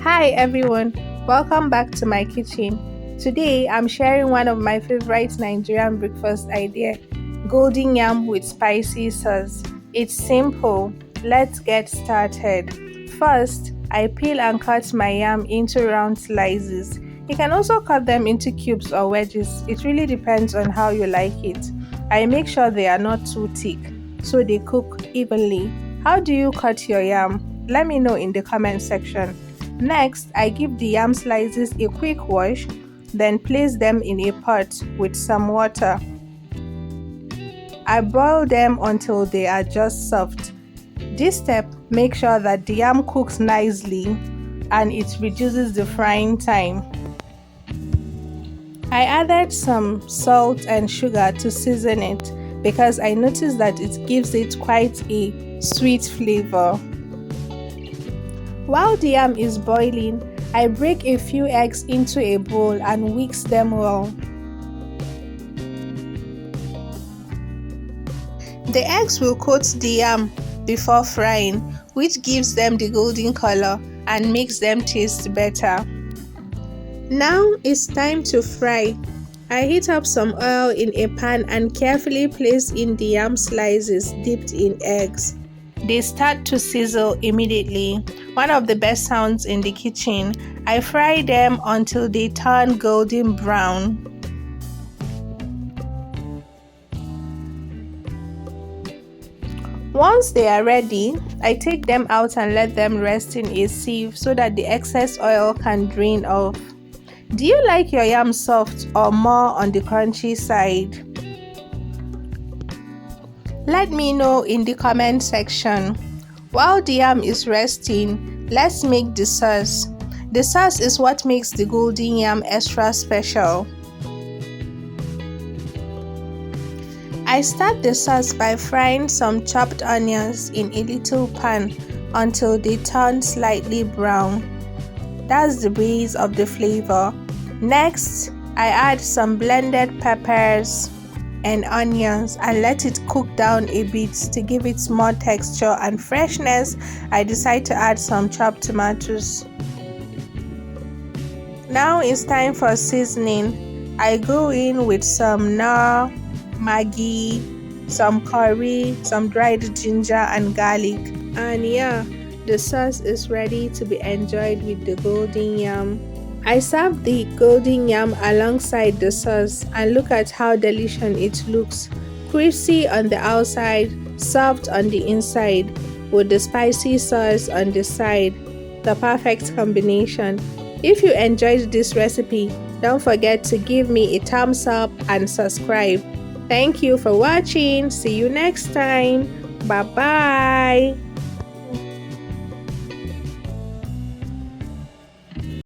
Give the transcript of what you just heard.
Hi everyone, welcome back to my kitchen. Today I'm sharing one of my favorite Nigerian breakfast idea, golden yam with spicy sauce. It's simple. Let's get started. First, I peel and cut my yam into round slices. You can also cut them into cubes or wedges. It really depends on how you like it. I make sure they are not too thick so they cook evenly. How do you cut your yam? Let me know in the comment section. Next, I give the yam slices a quick wash, then place them in a pot with some water. I boil them until they are just soft. This step makes sure that the yam cooks nicely and it reduces the frying time. I added some salt and sugar to season it because I noticed that it gives it quite a sweet flavor. While the yam is boiling, I break a few eggs into a bowl and whisk them well. The eggs will coat the yam before frying, which gives them the golden color and makes them taste better. Now it's time to fry. I heat up some oil in a pan and carefully place in the yam slices dipped in eggs. They start to sizzle immediately, one of the best sounds in the kitchen. I fry them until they turn golden brown. Once they are ready, I take them out and let them rest in a sieve so that the excess oil can drain off. Do you like your yam soft or more on the crunchy side? Let me know in the comment section. While the yam is resting, let's make the sauce. The sauce is what makes the golden yam extra special. I start the sauce by frying some chopped onions in a little pan until they turn slightly brown. That's the base of the flavor. Next, I add some blended peppers and onions and let it cook down a bit to give it more texture and freshness. I decide to add some chopped tomatoes. Now it's time for seasoning. I go in with some Maggi, some curry, some dried ginger and garlic, and yeah, the sauce is ready to be enjoyed with the golden yam. I serve the golden yam alongside the sauce and look at how delicious it looks. Crispy on the outside, soft on the inside, with the spicy sauce on the side. The perfect combination. If you enjoyed this recipe, don't forget to give me a thumbs up and subscribe. Thank you for watching. See you next time. Bye bye.